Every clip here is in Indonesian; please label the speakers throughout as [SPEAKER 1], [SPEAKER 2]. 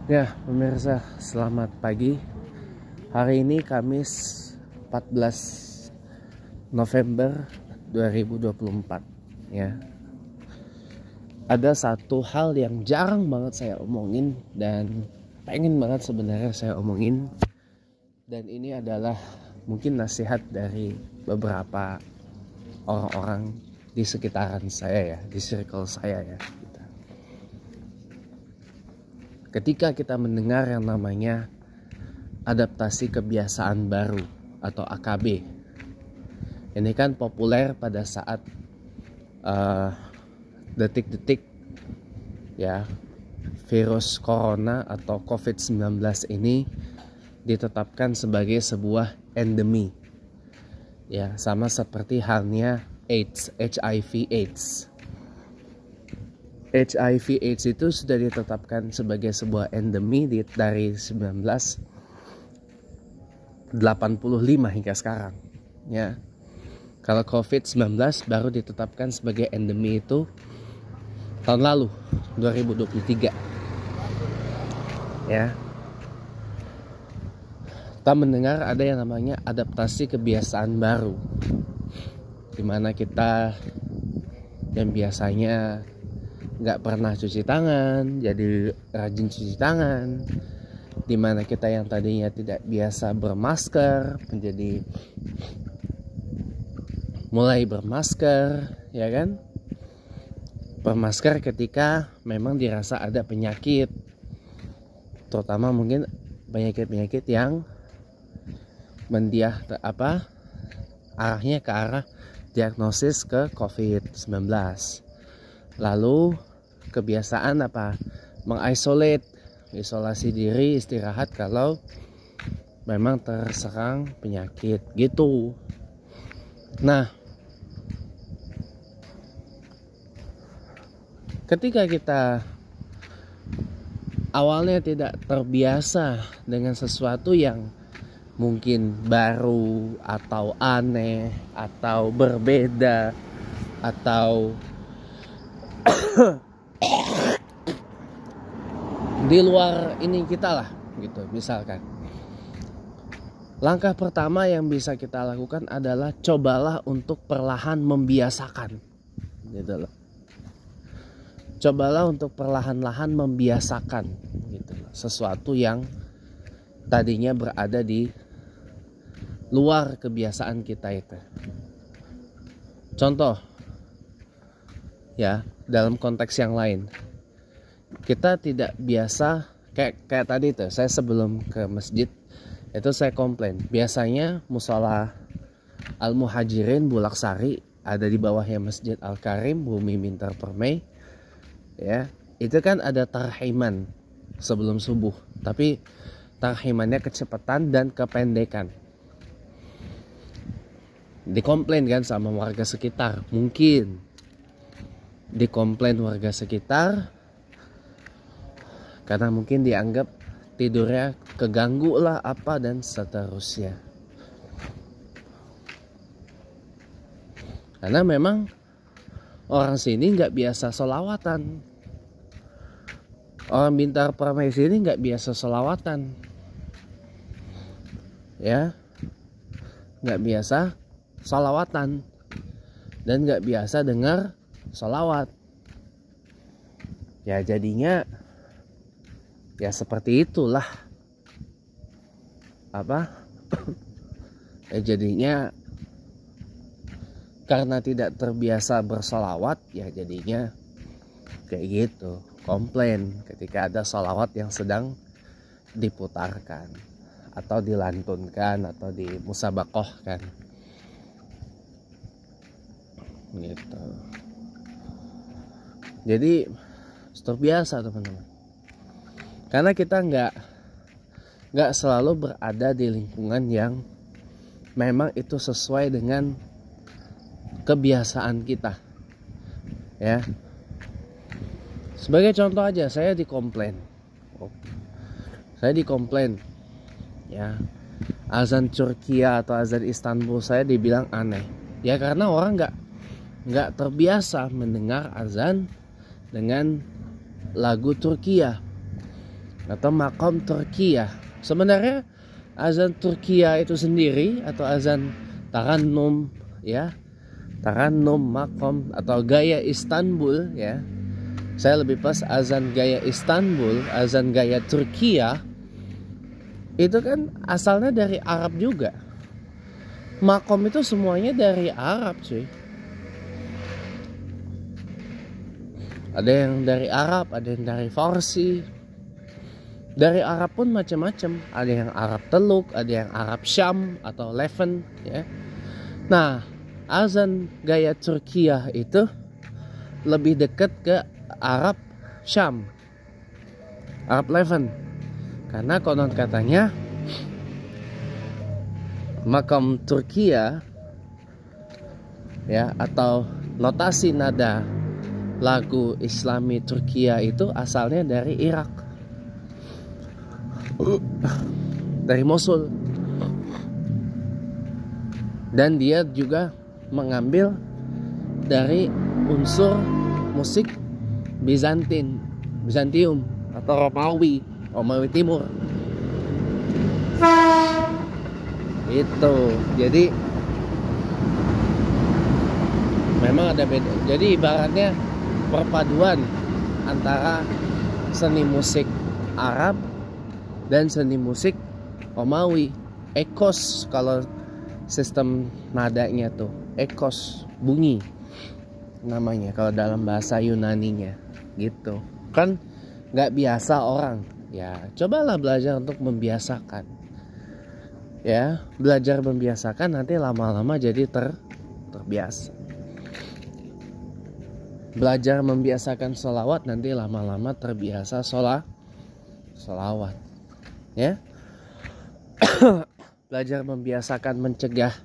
[SPEAKER 1] Ya, pemirsa, selamat pagi. Hari ini Kamis 14 November 2024 ya. Ada satu hal yang jarang banget saya omongin dan pengen banget sebenarnya saya omongin, dan ini adalah mungkin nasihat dari beberapa orang-orang di sekitaran saya ya, di circle saya ya. Ketika kita mendengar yang namanya adaptasi kebiasaan baru atau AKB, ini kan populer pada saat detik-detik ya virus corona atau COVID-19 ini ditetapkan sebagai sebuah endemi ya, sama seperti halnya AIDS, HIV/AIDS itu sudah ditetapkan sebagai sebuah endemi dari 1985 hingga sekarang ya. Kalau COVID-19 baru ditetapkan sebagai endemi itu tahun lalu 2023 ya. Kita mendengar ada yang namanya adaptasi kebiasaan baru, dimana kita yang biasanya nggak pernah cuci tangan jadi rajin cuci tangan, dimana kita yang tadinya tidak biasa bermasker menjadi mulai bermasker ya kan, bermasker ketika memang dirasa ada penyakit, terutama mungkin penyakit-penyakit yang arahnya ke arah diagnosis ke COVID-19. Lalu kebiasaan isolasi diri, istirahat kalau memang terserang penyakit gitu. Nah, ketika kita awalnya tidak terbiasa dengan sesuatu yang mungkin baru atau aneh atau berbeda atau di luar ini kita lah gitu, misalkan langkah pertama yang bisa kita lakukan adalah cobalah untuk perlahan membiasakan gitu loh. Cobalah untuk perlahan-lahan membiasakan gitu loh, sesuatu yang tadinya berada di luar kebiasaan kita itu. Contoh ya, dalam konteks yang lain, kita tidak biasa kayak tadi tuh, saya sebelum ke masjid itu saya komplain, biasanya musola Al Muhajirin Bulaksari ada di bawahnya Masjid Al Karim Bumi Minter Permai ya, itu kan ada tarhiman sebelum subuh, tapi tarhimannya kecepatan dan kependekan. Dikomplain kan sama warga sekitar, mungkin dikomplain warga sekitar karena mungkin dianggap tidurnya keganggu lah apa dan seterusnya. Karena memang orang sini nggak biasa sholawatan, orang Bintar Permai sini nggak biasa sholawatan ya, nggak biasa sholawatan dan nggak biasa dengar sholawat ya, jadinya ya seperti itulah ya, jadinya karena tidak terbiasa bersolawat ya, jadinya kayak gitu, komplain ketika ada solawat yang sedang diputarkan atau dilantunkan atau dimusabakohkan gitu. Jadi terbiasa teman-teman, karena kita nggak selalu berada di lingkungan yang memang itu sesuai dengan kebiasaan kita ya. Sebagai contoh aja, saya dikomplain ya, azan Turkiya atau azan Istanbul saya dibilang aneh ya, karena orang nggak terbiasa mendengar azan dengan lagu Turkiya. atau makom Turkiyah. Sebenarnya azan Turkiyah itu sendiri atau azan Tarannum ya, Tarannum makom atau gaya Istanbul ya. Saya lebih pas azan gaya Istanbul, azan gaya Turkiyah. Itu kan asalnya dari Arab juga. Makom itu semuanya dari Arab cuy. Ada yang dari Arab, ada yang dari Farsi. Dari Arab pun macam-macam. Ada yang Arab Teluk, ada yang Arab Syam atau Levant ya. Nah, azan gaya Turkiyah itu lebih dekat ke Arab Syam, Arab Levant. Karena konon katanya makam Turkiyah ya, atau notasi nada lagu Islami Turkiyah itu asalnya dari Irak, dari Mosul. Dan dia juga mengambil dari unsur musik Bizantium atau Romawi Timur. Itu. Jadi memang ada beda. Jadi ibaratnya perpaduan antara seni musik Arab dan seni musik Romawi. Ekos kalau sistem nadanya tuh, ekos, bunyi namanya kalau dalam bahasa Yunaninya gitu. Kan nggak biasa orang. Ya, cobalah belajar untuk membiasakan. Ya, belajar membiasakan, nanti lama-lama jadi terbiasa. Belajar membiasakan sholawat, nanti lama-lama terbiasa sholawat. Ya. Belajar membiasakan mencegah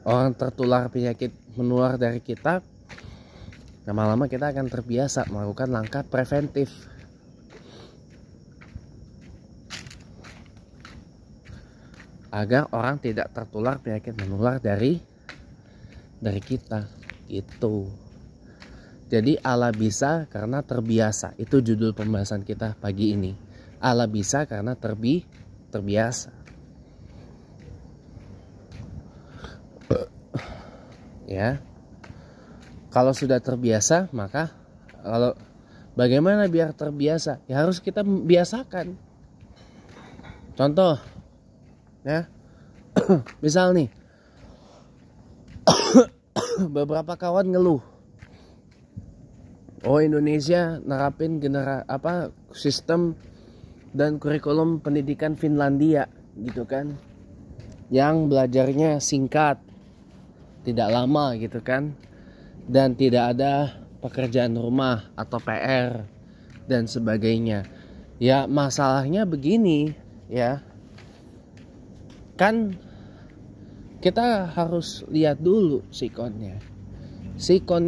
[SPEAKER 1] orang tertular penyakit menular dari kita, lama-lama kita akan terbiasa melakukan langkah preventif. Agar orang tidak tertular penyakit menular dari kita. Itu. Jadi Allah bisa karena terbiasa. Itu judul pembahasan kita pagi ini. Allah bisa karena terbiasa. Ya. Kalau sudah terbiasa, maka bagaimana biar terbiasa? Ya harus kita biasakan. Contoh, ya. Misal nih, beberapa kawan ngeluh, oh Indonesia nerapin sistem dan kurikulum pendidikan Finlandia gitu kan, yang belajarnya singkat, tidak lama gitu kan, dan tidak ada pekerjaan rumah atau PR dan sebagainya. Ya masalahnya begini ya, kan kita harus lihat dulu sikonnya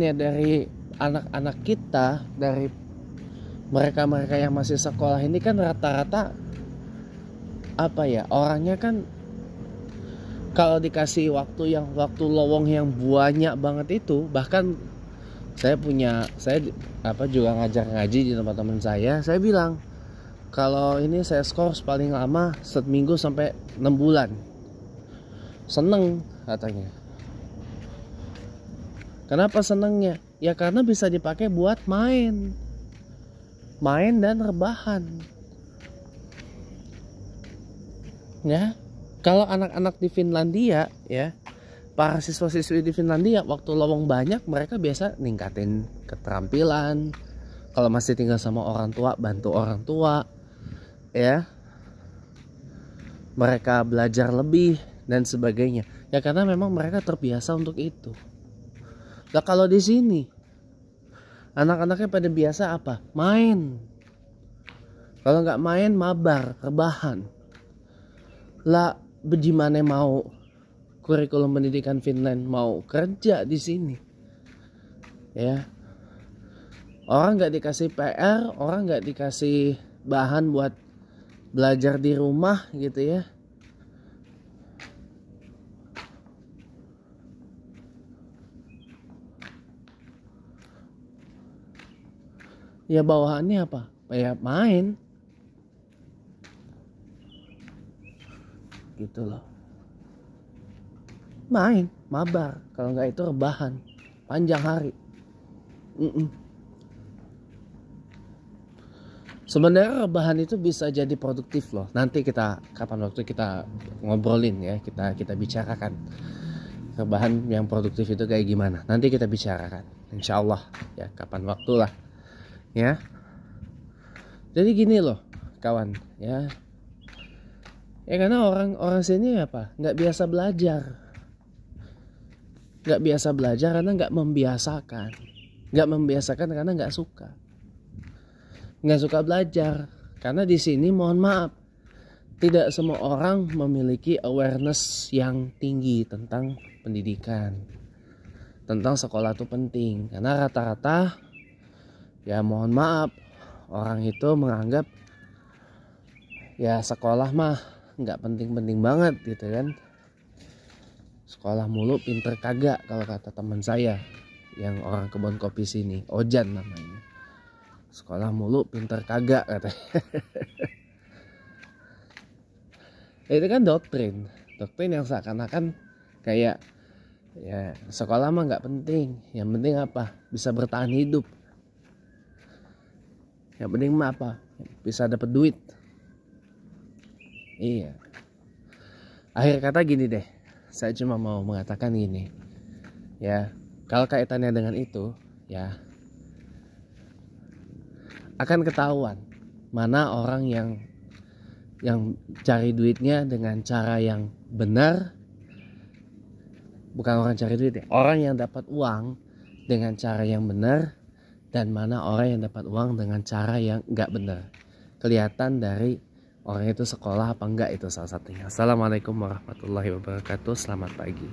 [SPEAKER 1] dari anak-anak kita, dari mereka-mereka yang masih sekolah ini kan rata-rata orangnya kan kalau dikasih waktu lowong yang banyak banget itu, bahkan saya juga ngajar ngaji di tempat teman saya bilang kalau ini saya skor paling lama seminggu sampai 6 bulan. Seneng katanya. Kenapa senengnya? Ya karena bisa dipakai buat main dan rebahan. Ya, kalau anak-anak di Finlandia ya, para siswa-siswi di Finlandia waktu lowong banyak, mereka biasa ningkatin keterampilan. Kalau masih tinggal sama orang tua, bantu orang tua. Ya. Mereka belajar lebih dan sebagainya. Ya karena memang mereka terbiasa untuk itu. Nah kalau di sini anak-anaknya pada biasa apa? Main. Kalau nggak main mabar, rebahan. Lah bagaimana mau kurikulum pendidikan Finland mau kerja di sini? Ya. Orang nggak dikasih PR, orang nggak dikasih bahan buat belajar di rumah gitu ya. Ya bawahannya apa? ya main gitu loh, main mabar, kalau nggak itu rebahan panjang hari. Sebenarnya rebahan itu bisa jadi produktif loh. Nanti kita kapan waktu kita ngobrolin ya, kita bicarakan rebahan yang produktif itu kayak gimana. Nanti kita bicarakan, insya Allah ya, kapan waktu lah ya. Jadi gini loh kawan ya, ya karena orang sini apa, nggak biasa belajar karena nggak membiasakan karena nggak suka belajar. Karena di sini mohon maaf, tidak semua orang memiliki awareness yang tinggi tentang pendidikan, tentang sekolah itu penting. Karena rata-rata ya mohon maaf, orang itu menganggap ya sekolah mah nggak penting-penting banget gitu kan. Sekolah mulu pinter kagak, kalau kata teman saya yang orang kebun kopi sini, Ojan namanya. Sekolah mulu pinter kagak katanya. Itu kan doktrin yang seakan-akan kayak ya sekolah mah nggak penting, yang penting apa, bisa bertahan hidup, yang penting mah apa, bisa dapat duit. Iya, akhir kata gini deh, saya cuma mau mengatakan gini ya, kalau kaitannya dengan itu ya, akan ketahuan mana orang yang cari duitnya dengan cara yang benar, bukan orang cari duit ya, orang yang dapat uang dengan cara yang benar, dan mana orang yang dapat uang dengan cara yang nggak benar. Kelihatan dari orang itu sekolah apa enggak, itu salah satunya. Assalamualaikum warahmatullahi wabarakatuh. Selamat pagi.